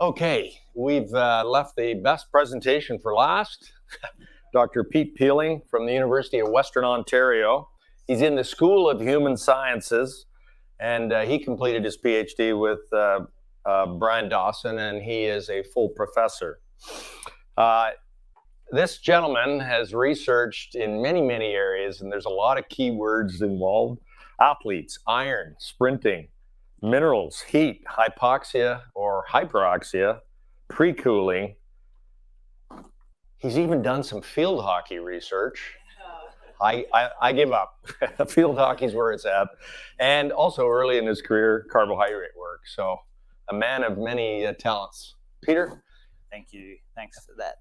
Okay, we've left the best presentation for last. Dr. Pete Peeling from the University of Western Ontario. He's in the School of Human Sciences, and he completed his PhD with Brian Dawson, and he is a full professor. This gentleman has researched in many, many areas, and there's a lot of keywords involved. Athletes, iron, sprinting, minerals, heat, hypoxia or hyperoxia, pre-cooling. He's even done some field hockey research. I give up. Field hockey's where it's at. And also early in his career, carbohydrate work. So a man of many talents. Peter? Thank you. Thanks for that.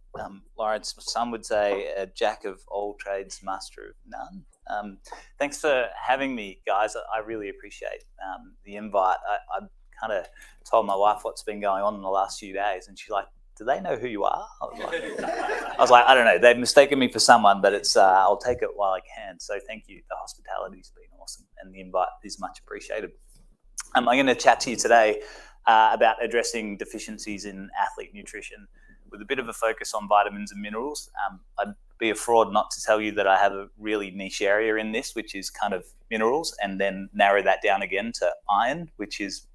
Lawrence, some would say a jack of all trades, master of none. Thanks for having me, guys. I really appreciate the invite. I kind of told my wife what's been going on in the last few days, and she's like, do they know who you are? I was like, I don't know. They've mistaken me for someone, but it's I'll take it while I can. So thank you. The hospitality's been awesome, and the invite is much appreciated. I'm going to chat to you today about addressing deficiencies in athlete nutrition with a bit of a focus on vitamins and minerals. I'd be a fraud not to tell you that I have a really niche area in this, which is kind of minerals, and then narrow that down again to iron, which is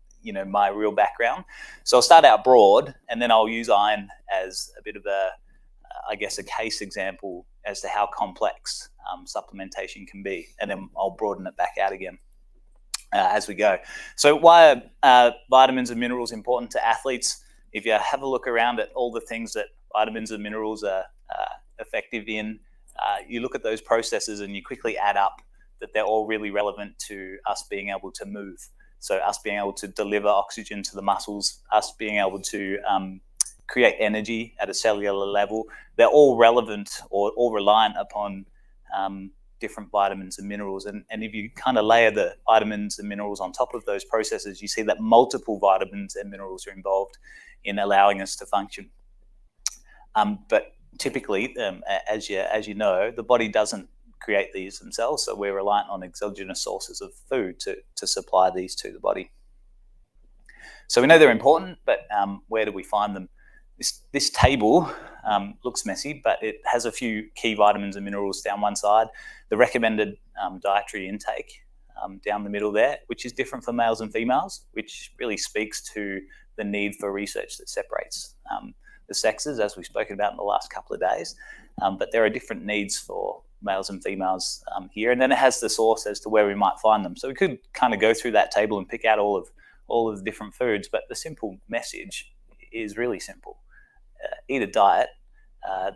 my real background. So I'll start out broad, and then I'll use iron as a bit of a case example as to how complex supplementation can be, and then I'll broaden it back out again as we go. So why are vitamins and minerals important to athletes? If you have a look around at all the things that vitamins and minerals are effective in, you look at those processes and you quickly add up that they're all really relevant to us being able to move. So us being able to deliver oxygen to the muscles, us being able to create energy at a cellular level, they're all relevant or all reliant upon different vitamins and minerals. And if you kind of layer the vitamins and minerals on top of those processes, you see that multiple vitamins and minerals are involved in allowing us to function. But typically, as you know, the body doesn't create these themselves, so we're reliant on exogenous sources of food to supply these to the body. So we know they're important, but where do we find them? This table looks messy, but it has a few key vitamins and minerals down one side, the recommended dietary intake down the middle there, which is different for males and females, which really speaks to the need for research that separates the sexes, as we've spoken about in the last couple of days. But there are different needs for males and females here, and then it has the source as to where we might find them. So we could kind of go through that table and pick out all of the different foods, but the simple message is really simple. Eat a diet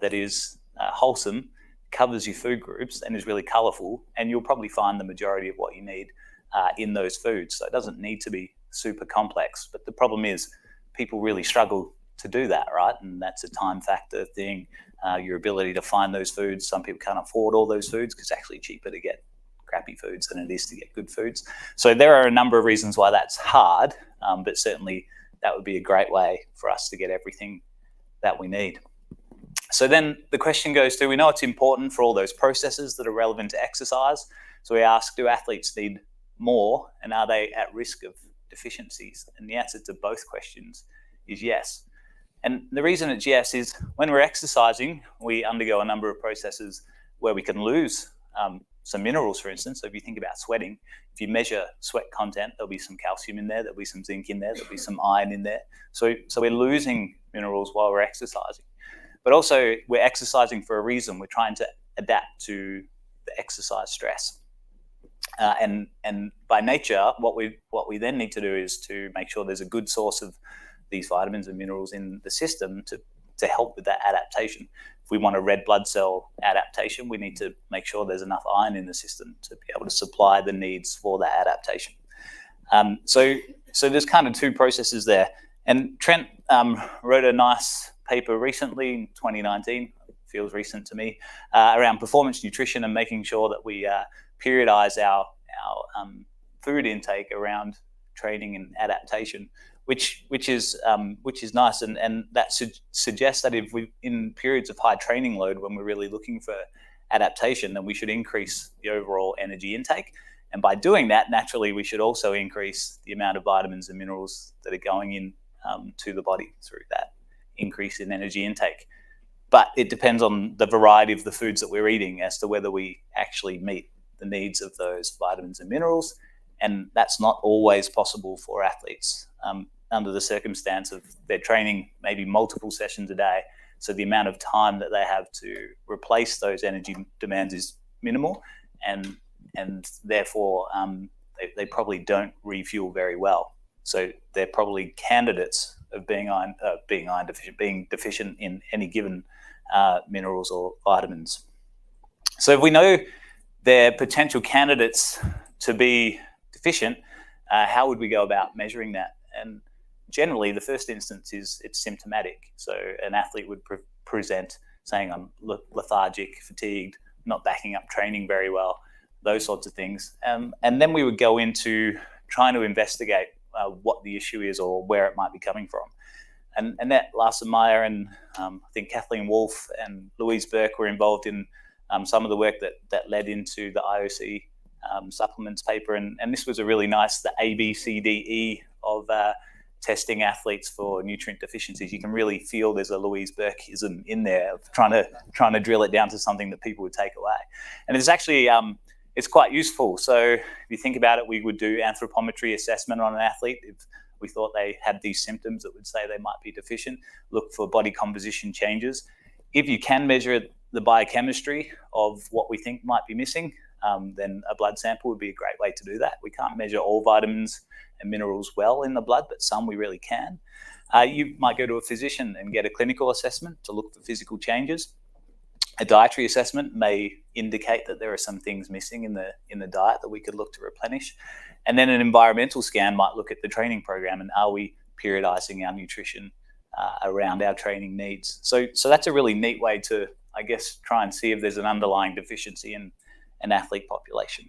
that is wholesome, covers your food groups, and is really colourful, and you'll probably find the majority of what you need in those foods. So it doesn't need to be super complex, but the problem is people really struggle to do that, right? And that's a time factor thing, your ability to find those foods. Some people can't afford all those foods because it's actually cheaper to get crappy foods than it is to get good foods. So there are a number of reasons why that's hard, but certainly that would be a great way for us to get everything that we need. So then the question goes to, we know it's important for all those processes that are relevant to exercise. So we ask, do athletes need more, and are they at risk of deficiencies? And the answer to both questions is yes. And the reason it's yes is when we're exercising, we undergo a number of processes where we can lose some minerals, for instance. So if you think about sweating, if you measure sweat content, there'll be some calcium in there, there'll be some zinc in there, there'll be some iron in there. So we're losing minerals while we're exercising. But also we're exercising for a reason. We're trying to adapt to the exercise stress. And by nature, what we then need to do is to make sure there's a good source of these vitamins and minerals in the system to help with that adaptation. If we want a red blood cell adaptation, we need to make sure there's enough iron in the system to be able to supply the needs for that adaptation. So there's kind of two processes there. And Trent wrote a nice paper recently in 2019, feels recent to me, around performance nutrition and making sure that we periodize our food intake around training and adaptation, which is nice, and that suggests that if we in periods of high training load, when we're really looking for adaptation, then we should increase the overall energy intake, and by doing that, naturally, we should also increase the amount of vitamins and minerals that are going in to the body through that increase in energy intake. But it depends on the variety of the foods that we're eating as to whether we actually meet the needs of those vitamins and minerals. And that's not always possible for athletes under the circumstance of their training maybe multiple sessions a day. So the amount of time that they have to replace those energy demands is minimal, and therefore they probably don't refuel very well. So they're probably candidates of being deficient in any given minerals or vitamins. So if we know they're potential candidates to be deficient, how would we go about measuring that? And generally, the first instance is it's symptomatic. So an athlete would present saying, I'm lethargic, fatigued, not backing up training very well, those sorts of things. And then we would go into trying to investigate what the issue is or where it might be coming from. And Annette Larsen-Meyer and I think Kathleen Wolfe and Louise Burke were involved in some of the work that led into the IOC supplements paper. And this was a really nice, the ABCDE of testing athletes for nutrient deficiencies. You can really feel there's a Louise Burkeism in there of trying to drill it down to something that people would take away. And it's actually, it's quite useful. So if you think about it, we would do anthropometry assessment on an athlete. If we thought they had these symptoms that would say they might be deficient, look for body composition changes. If you can measure the biochemistry of what we think might be missing, then a blood sample would be a great way to do that. We can't measure all vitamins and minerals well in the blood, but some we really can. You might go to a physician and get a clinical assessment to look for physical changes. A dietary assessment may indicate that there are some things missing in the diet that we could look to replenish. And then an environmental scan might look at the training program and are we periodizing our nutrition around our training needs. So that's a really neat way to, I guess, try and see if there's an underlying deficiency in an athlete population.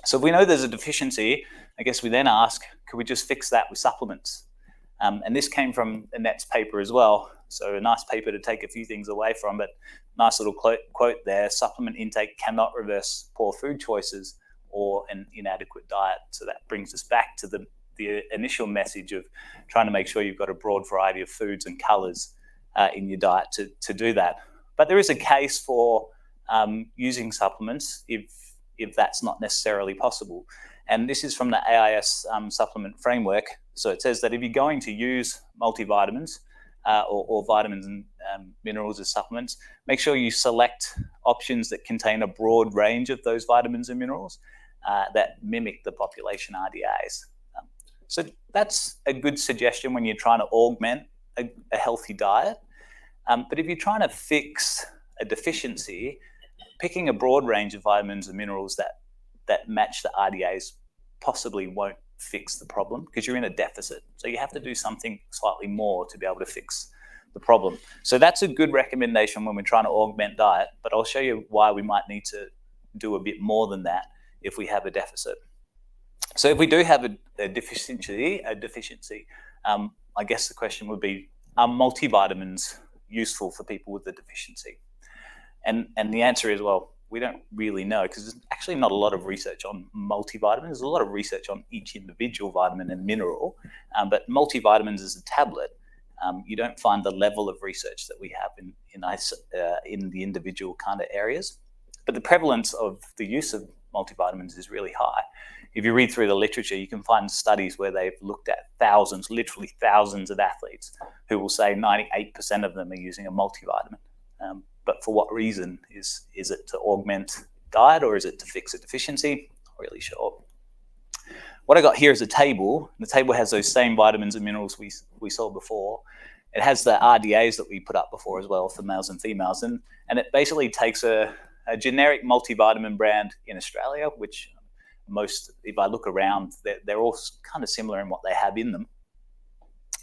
So if we know there's a deficiency, I guess we then ask, could we just fix that with supplements? And this came from Annette's paper as well. So a nice paper to take a few things away from, but nice little quote there, supplement intake cannot reverse poor food choices or an inadequate diet. So that brings us back to the initial message of trying to make sure you've got a broad variety of foods and colors in your diet to do that. But there is a case for using supplements if that's not necessarily possible. And this is from the AIS supplement framework. So it says that if you're going to use multivitamins or vitamins and minerals as supplements, make sure you select options that contain a broad range of those vitamins and minerals that mimic the population RDAs. So that's a good suggestion when you're trying to augment a healthy diet. But if you're trying to fix a deficiency, picking a broad range of vitamins and minerals that match the RDAs possibly won't fix the problem because you're in a deficit. So you have to do something slightly more to be able to fix the problem. So that's a good recommendation when we're trying to augment diet, but I'll show you why we might need to do a bit more than that if we have a deficit. So if we do have a deficiency, I guess the question would be, are multivitamins useful for people with a deficiency? And the answer is, well, we don't really know because there's actually not a lot of research on multivitamins. There's a lot of research on each individual vitamin and mineral, but multivitamins as a tablet, you don't find the level of research that we have in the individual kind of areas. But the prevalence of the use of multivitamins is really high. If you read through the literature, you can find studies where they've looked at thousands, literally thousands of athletes who will say 98% of them are using a multivitamin. But for what reason? Is it to augment diet or is it to fix a deficiency? Not really sure. What I got here is a table. The table has those same vitamins and minerals we saw before. It has the RDAs that we put up before as well for males and females. And it basically takes a generic multivitamin brand in Australia, which most, if I look around, they're all kind of similar in what they have in them.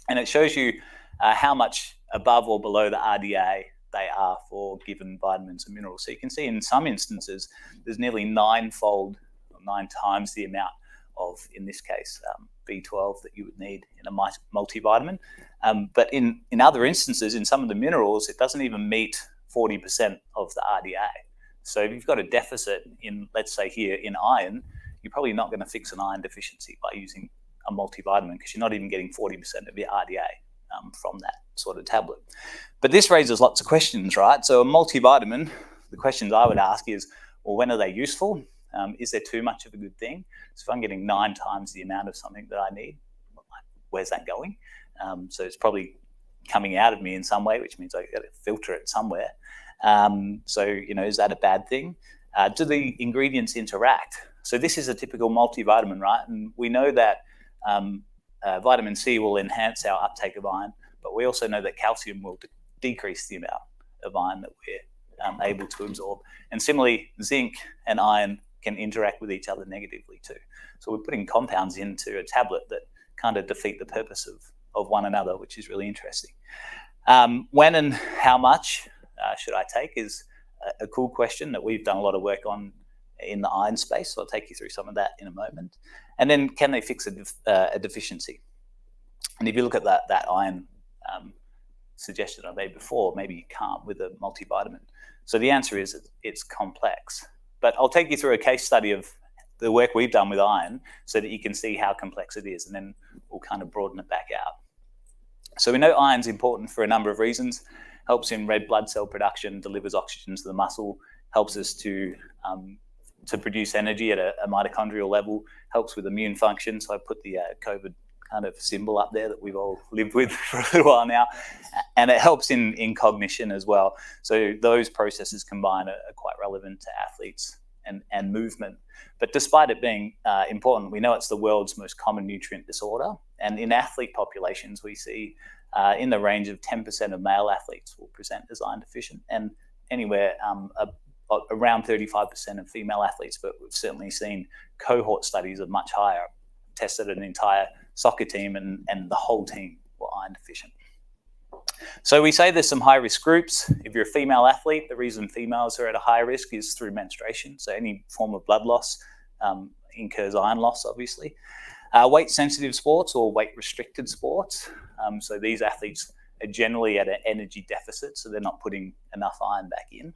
And it shows you how much above or below the RDA they are for given vitamins and minerals. So you can see in some instances, there's nearly 9 times the amount of, in this case, B12 that you would need in a multivitamin. But in other instances, in some of the minerals, it doesn't even meet 40% of the RDA. So if you've got a deficit in, let's say here, in iron, you're probably not going to fix an iron deficiency by using a multivitamin because you're not even getting 40% of your RDA from that sort of tablet. But this raises lots of questions, right? So a multivitamin, the questions I would ask is, well, when are they useful? Is there too much of a good thing? So if I'm getting 9 times the amount of something that I need, where's that going? So it's probably coming out of me in some way, which means I got to filter it somewhere. So, is that a bad thing? Do the ingredients interact? So this is a typical multivitamin, right? And we know that vitamin C will enhance our uptake of iron, but we also know that calcium will decrease the amount of iron that we're able to absorb. And similarly, zinc and iron can interact with each other negatively too. So we're putting compounds into a tablet that kind of defeat the purpose of one another, which is really interesting. When and how much should I take is a cool question that we've done a lot of work on in the iron space. So I'll take you through some of that in a moment. And then can they fix a deficiency? And if you look at that iron suggestion I made before, maybe you can't with a multivitamin. So the answer is it's complex. But I'll take you through a case study of the work we've done with iron so that you can see how complex it is, and then we'll kind of broaden it back out. So we know iron's important for a number of reasons. Helps in red blood cell production, delivers oxygen to the muscle, helps us to produce energy at a mitochondrial level, helps with immune function. So I put the COVID kind of symbol up there that we've all lived with for a little while now. And it helps in cognition as well. So those processes combined are quite relevant to athletes and movement. But despite it being important, we know it's the world's most common nutrient disorder. And in athlete populations, we see in the range of 10% of male athletes will present as iron deficient, and anywhere around 35% of female athletes. But we've certainly seen cohort studies of much higher, tested an entire soccer team and the whole team were iron deficient. So we say there's some high-risk groups. If you're a female athlete, the reason females are at a high risk is through menstruation. So any form of blood loss incurs iron loss, obviously. Weight-sensitive sports or weight-restricted sports. So these athletes are generally at an energy deficit, so they're not putting enough iron back in.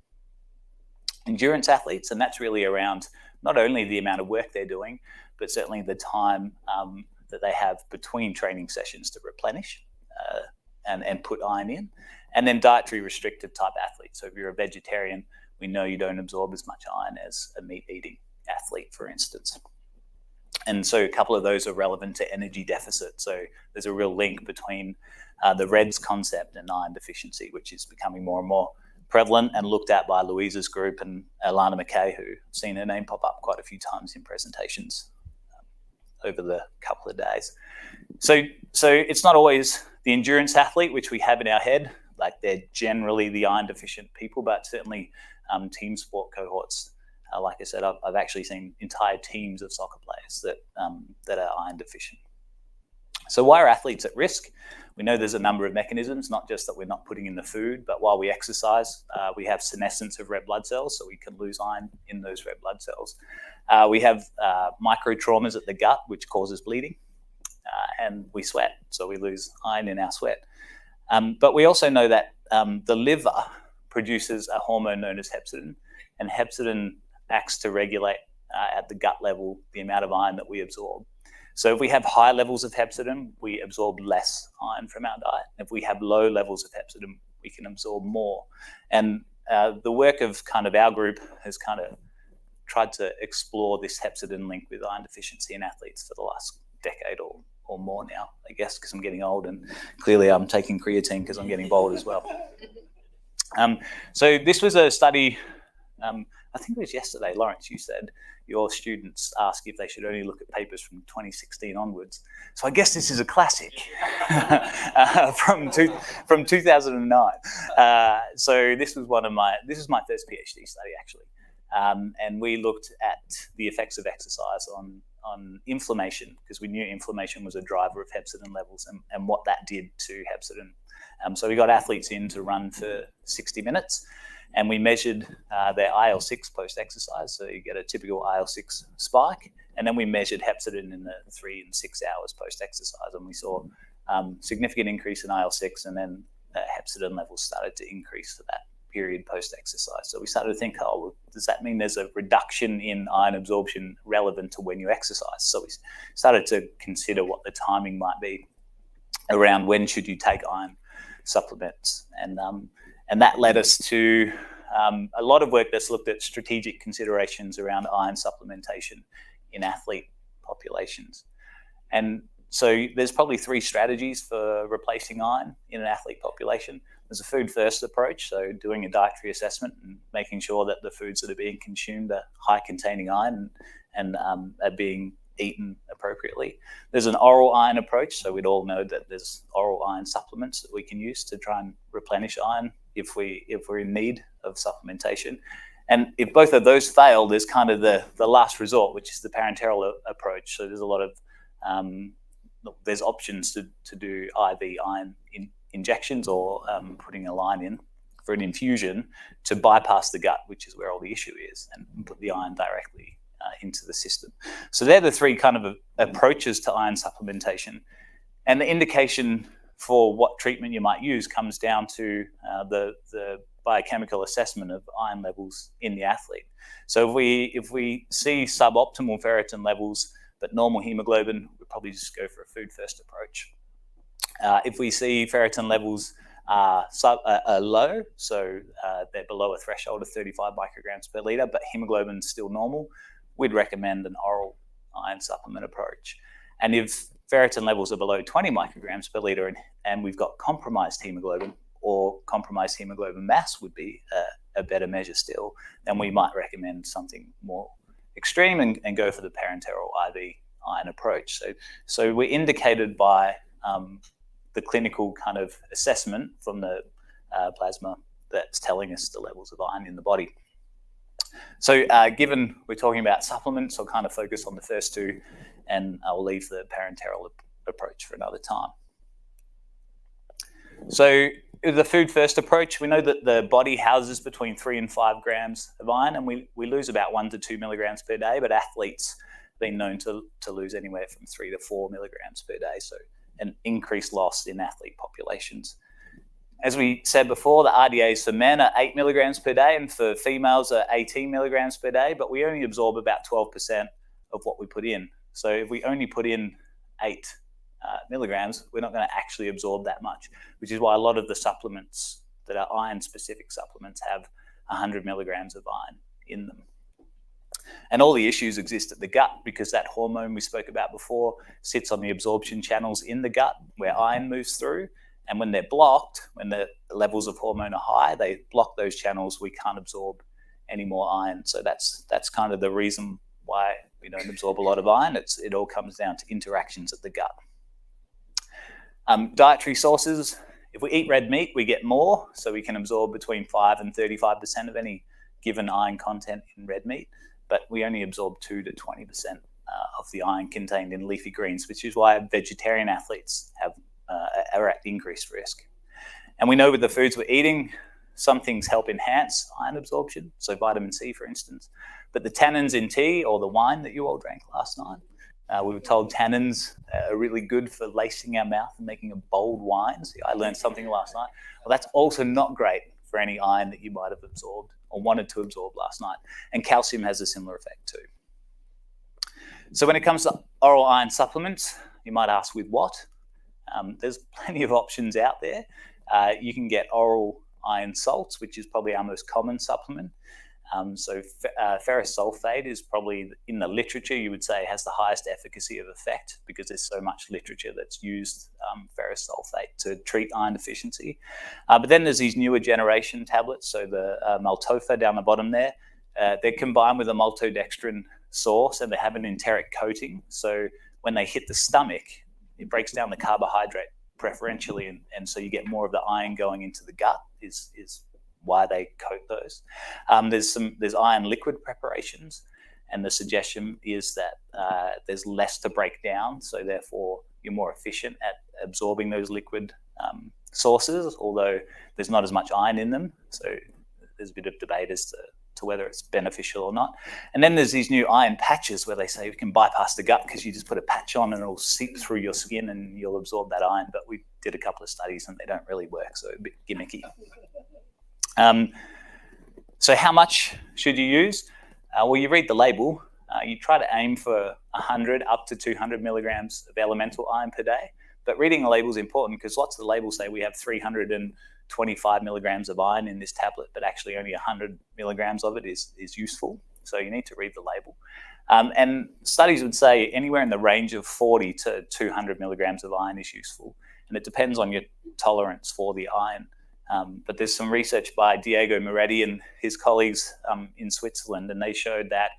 Endurance athletes, and that's really around not only the amount of work they're doing, but certainly the time that they have between training sessions to replenish and put iron in. And then dietary restricted type athletes. So if you're a vegetarian, we know you don't absorb as much iron as a meat-eating athlete, for instance. And so a couple of those are relevant to energy deficit. So there's a real link between the REDS concept and iron deficiency, which is becoming more and more prevalent and looked at by Louisa's group and Alana McKay, who I've seen her name pop up quite a few times in presentations over the couple of days. So it's not always the endurance athlete, which we have in our head, like they're generally the iron deficient people, but certainly team sport cohorts. Like I said, I've actually seen entire teams of soccer players that are iron deficient. So why are athletes at risk? We know there's a number of mechanisms, not just that we're not putting in the food, but while we exercise, we have senescence of red blood cells, so we can lose iron in those red blood cells. We have micro traumas at the gut, which causes bleeding, and we sweat, so we lose iron in our sweat. But we also know that the liver produces a hormone known as hepcidin, and hepcidin acts to regulate at the gut level the amount of iron that we absorb. So if we have high levels of hepcidin, we absorb less iron from our diet. If we have low levels of hepcidin, we can absorb more. And the work of kind of our group has kind of tried to explore this hepcidin link with iron deficiency in athletes for the last decade or more now, I guess, because I'm getting old, and clearly I'm taking creatine because I'm getting bold as well. So this was a study, I think it was yesterday, Lawrence, you said your students ask if they should only look at papers from 2016 onwards. So I guess this is a classic from 2009. So this is my first PhD study actually. And we looked at the effects of exercise on inflammation, because we knew inflammation was a driver of hepcidin levels and what that did to hepcidin. So we got athletes in to run for 60 minutes, and we measured their IL-6 post-exercise. So you get a typical IL-6 spike, and then we measured hepcidin in the 3 and 6 hours post-exercise, and we saw significant increase in IL-6, and then hepcidin levels started to increase for that period post-exercise. So we started to think, oh, well, does that mean there's a reduction in iron absorption relevant to when you exercise? So we started to consider what the timing might be around when should you take iron supplements. And that led us to a lot of work that's looked at strategic considerations around iron supplementation in athlete populations. And so there's probably 3 strategies for replacing iron in an athlete population. There's a food first approach, so doing a dietary assessment and making sure that the foods that are being consumed are high containing iron and are being eaten appropriately. There's an oral iron approach, so we'd all know that there's oral iron supplements that we can use to try and replenish iron if we're in need of supplementation. And if both of those fail, there's kind of the last resort, which is the parenteral approach. So there's a lot of there's options to do IV iron injections or putting a line in for an infusion to bypass the gut, which is where all the issue is, and put the iron directly into the system. So they're the 3 kind of approaches to iron supplementation. And the indication for what treatment you might use comes down to the biochemical assessment of iron levels in the athlete. So if we see suboptimal ferritin levels but normal hemoglobin, we'll probably just go for a food first approach. If we see ferritin levels are low, so they're below a threshold of 35 micrograms per litre, but hemoglobin's still normal, we'd recommend an oral iron supplement approach. And if ferritin levels are below 20 micrograms per litre and we've got compromised hemoglobin, or compromised hemoglobin mass would be a better measure still, then we might recommend something more extreme and go for the parenteral IV iron approach. So we're indicated by the clinical kind of assessment from the plasma that's telling us the levels of iron in the body. So given we're talking about supplements, I'll kind of focus on the first 2, and I'll leave the parenteral approach for another time. So the food first approach, we know that the body houses between 3 and 5 grams of iron, and we lose about 1 to 2 milligrams per day, but athletes have been known to lose anywhere from 3 to 4 milligrams per day, so an increased loss in athlete populations. As we said before, the RDAs for men are 8 milligrams per day, and for females are 18 milligrams per day, but we only absorb about 12% of what we put in. So if we only put in 8 milligrams, we're not going to actually absorb that much, which is why a lot of the supplements that are iron-specific supplements have 100 milligrams of iron in them. And all the issues exist at the gut because that hormone we spoke about before sits on the absorption channels in the gut where iron moves through. And when they're blocked, when the levels of hormone are high, they block those channels. We can't absorb any more iron. So that's kind of the reason why we don't absorb a lot of iron. It all comes down to interactions at the gut. Dietary sources, if we eat red meat, we get more. So we can absorb between 5 and 35% of any given iron content in red meat, but we only absorb 2 to 20% of the iron contained in leafy greens, which is why vegetarian athletes are at increased risk. And we know with the foods we're eating, some things help enhance iron absorption, so vitamin C, for instance. But the tannins in tea or the wine that you all drank last night, we were told tannins are really good for lacing our mouth and making a bold wine. See, I learned something last night. Well, that's also not great for any iron that you might have absorbed or wanted to absorb last night. And calcium has a similar effect too. So when it comes to oral iron supplements, you might ask with what? There's plenty of options out there. You can get oral iron salts, which is probably our most common supplement. Ferrous sulfate is probably, in the literature, you would say has the highest efficacy of effect because there's so much literature that's used ferrous sulfate to treat iron deficiency. But then there's these newer generation tablets, so the Maltopha down the bottom there. They're combined with a maltodextrin source and they have an enteric coating. So when they hit the stomach, it breaks down the carbohydrate preferentially, and so you get more of the iron going into the gut is why they coat those. There's iron liquid preparations, and the suggestion is that there's less to break down, so therefore you're more efficient at absorbing those liquid sources, although there's not as much iron in them. So there's a bit of debate as to whether it's beneficial or not. And then there's these new iron patches where they say you can bypass the gut because you just put a patch on and it'll seep through your skin and you'll absorb that iron. But we did a couple of studies and they don't really work, so a bit gimmicky. So how much should you use? Well, you read the label. You try to aim for 100 up to 200 milligrams of elemental iron per day. But reading the label is important because lots of the labels say we have 325 milligrams of iron in this tablet, but actually only 100 milligrams of it is useful. So you need to read the label. And studies would say anywhere in the range of 40 to 200 milligrams of iron is useful. And it depends on your tolerance for the iron. But there's some research by Diego Moretti and his colleagues in Switzerland, and they showed that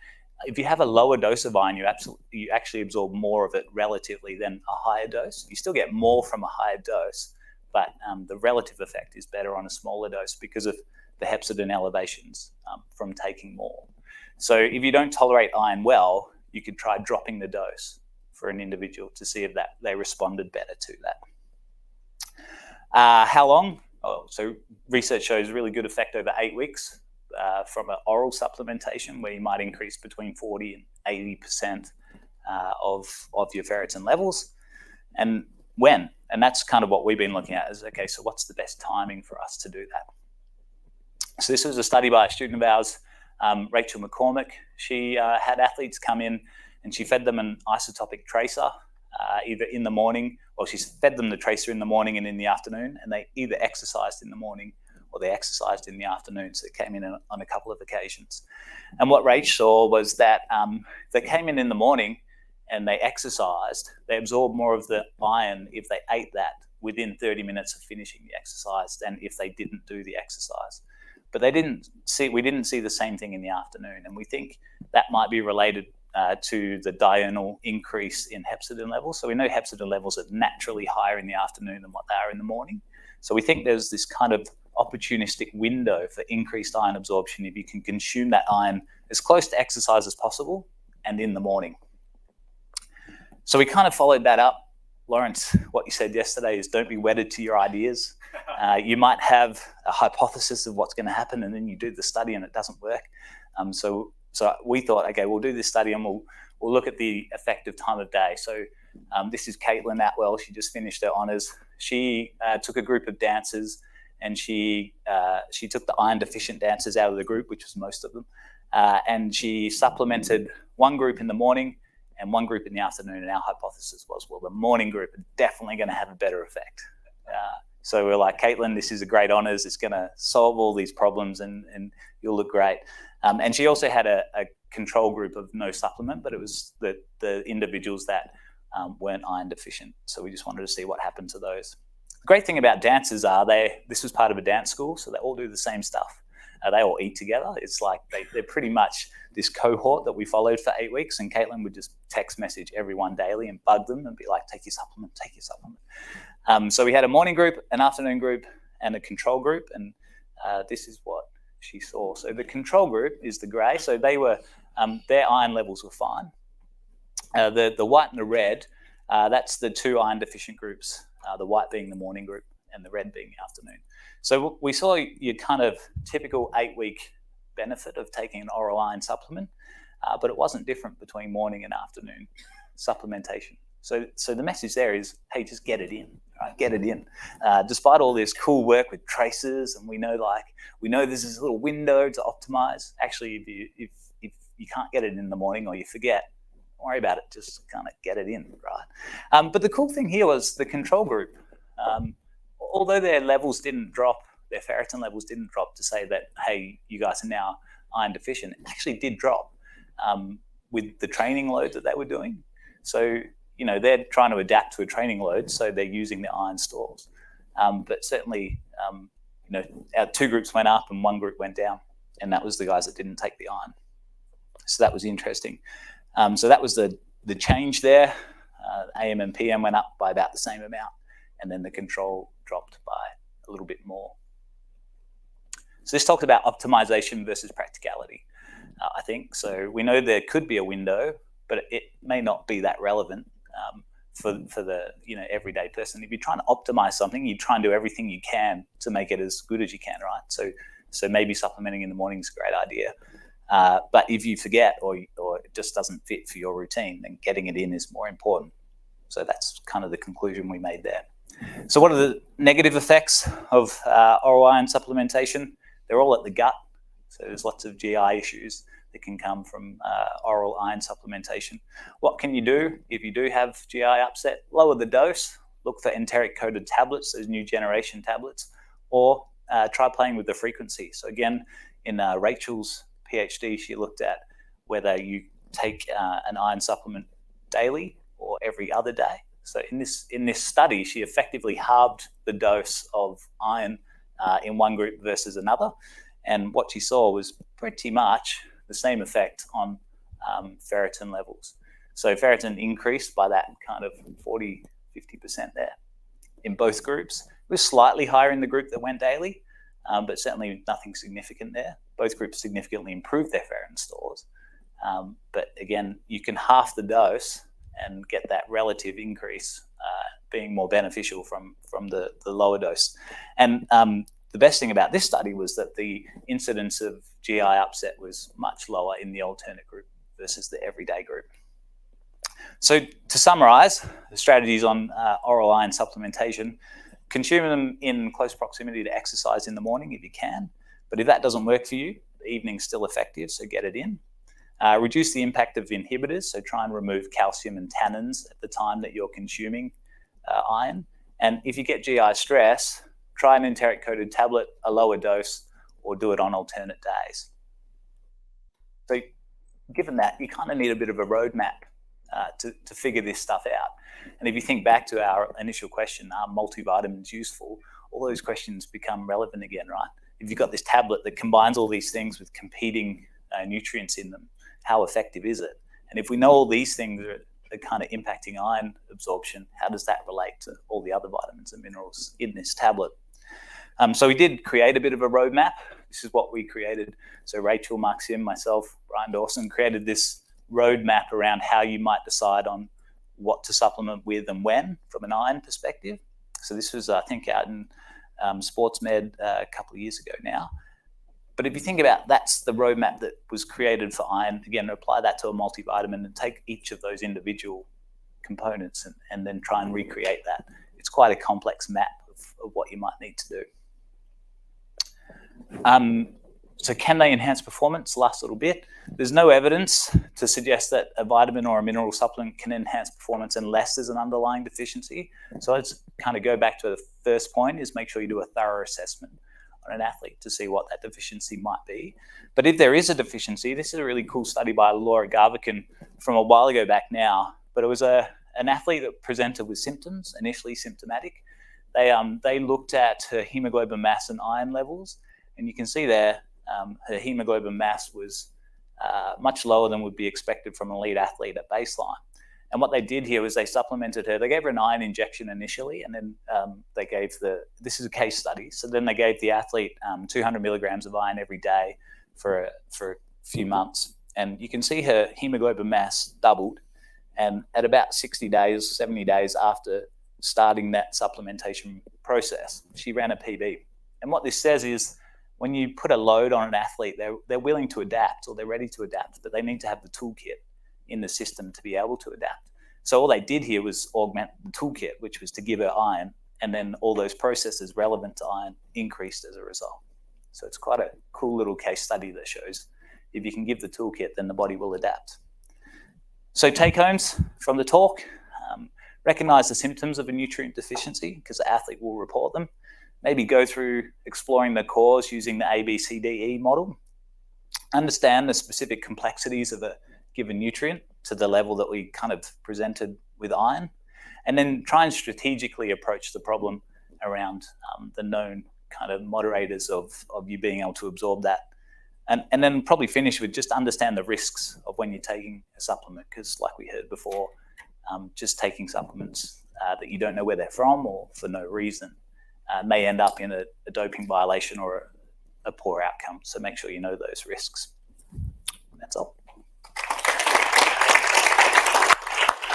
if you have a lower dose of iron, you actually absorb more of it relatively than a higher dose. You still get more from a higher dose, but the relative effect is better on a smaller dose because of the hepcidin elevations from taking more. So if you don't tolerate iron well, you could try dropping the dose for an individual to see if they responded better to that. How long? So research shows really good effect over 8 weeks from an oral supplementation where you might increase between 40 and 80% of your ferritin levels. And when? And that's kind of what we've been looking at is, okay, so what's the best timing for us to do that? So this was a study by a student of ours, Rachel McCormick. She had athletes come in and she fed them an isotopic tracer either in the morning, or she fed them the tracer in the morning and in the afternoon, and they either exercised in the morning or they exercised in the afternoon. So it came in on a couple of occasions. And what Rach saw was that they came in the morning and they exercised, they absorbed more of the iron if they ate that within 30 minutes of finishing the exercise than if they didn't do the exercise. But we didn't see the same thing in the afternoon. And we think that might be related to the diurnal increase in hepcidin levels. So we know hepcidin levels are naturally higher in the afternoon than what they are in the morning. So we think there's this kind of opportunistic window for increased iron absorption if you can consume that iron as close to exercise as possible and in the morning. So we kind of followed that up. Lawrence, what you said yesterday is don't be wedded to your ideas. You might have a hypothesis of what's going to happen and then you do the study and it doesn't work. So we thought, okay, we'll do this study and we'll look at the effective time of day. So this is Caitlin Atwell. She just finished her honours. She took a group of dancers and she took the iron deficient dancers out of the group, which was most of them, and she supplemented one group in the morning and one group in the afternoon. And our hypothesis was, well, the morning group are definitely going to have a better effect. So we're like, Caitlin, this is a great honours. It's going to solve all these problems and you'll look great. And she also had a control group of no supplement, but it was the individuals that weren't iron deficient. So we just wanted to see what happened to those. The great thing about dancers this was part of a dance school, so they all do the same stuff. They all eat together. It's like they're pretty much this cohort that we followed for 8 weeks, and Caitlin would just text message everyone daily and bug them and be like, take your supplement, take your supplement. So we had a morning group, an afternoon group, and a control group, and this is what she saw. So the control group is the grey. So they were their iron levels were fine. The white and the red, that's the two iron deficient groups. The white being the morning group and the red being the afternoon. So we saw your kind of typical 8-week benefit of taking an oral iron supplement, but it wasn't different between morning and afternoon supplementation. So the message there is, hey, just get it in, right? Get it in. Despite all this cool work with traces, and we know there's this little window to optimize. Actually, if you can't get it in the morning or you forget, don't worry about it. Just kind of get it in, right? But the cool thing here was the control group. Although their levels didn't drop, their ferritin levels didn't drop to say that, hey, you guys are now iron deficient. It actually did drop with the training load that they were doing. So, they're trying to adapt to a training load, so they're using the iron stores. But certainly, our two groups went up and one group went down, and that was the guys that didn't take the iron. So that was interesting. So that was the change there. AM and PM went up by about the same amount, and then the control dropped by a little bit more. So this talks about optimization versus practicality, I think. So we know there could be a window, but it may not be that relevant for the everyday person. If you're trying to optimize something, you try and do everything you can to make it as good as you can, right? So maybe supplementing in the morning is a great idea. But if you forget or it just doesn't fit for your routine, then getting it in is more important. So that's kind of the conclusion we made there. So what are the negative effects of oral iron supplementation? they're all at the gut. So there's lots of GI issues that can come from oral iron supplementation. What can you do if you do have GI upset? Lower the dose, look for enteric-coated tablets, those new generation tablets, or try playing with the frequency. So again, in Rachel's PhD, she looked at whether you take an iron supplement daily or every other day. So in this study, she effectively halved the dose of iron in one group versus another. And what she saw was pretty much the same effect on ferritin levels. So ferritin increased by that kind of 40, 50% there in both groups. It was slightly higher in the group that went daily, but certainly nothing significant there. Both groups significantly improved their ferritin stores. But again, you can half the dose and get that relative increase being more beneficial from the lower dose. And the best thing about this study was that the incidence of GI upset was much lower in the alternate group versus the everyday group. So to summarize, the strategies on oral iron supplementation: consume them in close proximity to exercise in the morning if you can, but if that doesn't work for you, the evening's still effective, so get it in. Reduce the impact of inhibitors, so try and remove calcium and tannins at the time that you're consuming iron. And if you get GI stress, try an enteric-coated tablet, a lower dose, or do it on alternate days. So given that, you kind of need a bit of a roadmap to figure this stuff out. And if you think back to our initial question, are multivitamins useful? All those questions become relevant again, right? If you've got this tablet that combines all these things with competing nutrients in them, how effective is it? And if we know all these things are kind of impacting iron absorption, how does that relate to all the other vitamins and minerals in this tablet? So we did create a bit of a roadmap. This is what we created. So Rachel, Maxim, myself, Brian Dawson created this roadmap around how you might decide on what to supplement with and when from an iron perspective. So this was, I think, out in SportsMed a couple of years ago now. But if you think about that's the roadmap that was created for iron, again, apply that to a multivitamin and take each of those individual components and then try and recreate that. It's quite a complex map of what you might need to do. So can they enhance performance? Last little bit. There's no evidence to suggest that a vitamin or a mineral supplement can enhance performance unless there's an underlying deficiency. So let's kind of go back to the first point, is make sure you do a thorough assessment on an athlete to see what that deficiency might be. But if there is a deficiency, this is a really cool study by Laura Garvican from a while ago back now, but it was an athlete that presented with symptoms, initially symptomatic. They looked at her hemoglobin mass and iron levels, and you can see there her hemoglobin mass was much lower than would be expected from an elite athlete at baseline. And what they did here was they supplemented her. They gave her an iron injection initially, and then they gave this is a case study, so then they gave the athlete 200 milligrams of iron every day for a few months. And you can see her hemoglobin mass doubled. And at about 60 days, 70 days after starting that supplementation process, she ran a PB. And what this says is, when you put a load on an athlete, they're willing to adapt, or they're ready to adapt, but they need to have the toolkit in the system to be able to adapt. So all they did here was augment the toolkit, which was to give her iron, and then all those processes relevant to iron increased as a result. So it's quite a cool little case study that shows if you can give the toolkit, then the body will adapt. So take homes from the talk: recognize the symptoms of a nutrient deficiency, because the athlete will report them. Maybe go through exploring the cause using the ABCDE model. Understand the specific complexities of a given nutrient to the level that we kind of presented with iron, and then try and strategically approach the problem around the known kind of moderators of you being able to absorb that. And then probably finish with just understand the risks of when you're taking a supplement, because like we heard before, just taking supplements that you don't know where they're from or for no reason may end up in a doping violation or a poor outcome. So make sure you know those risks. That's all.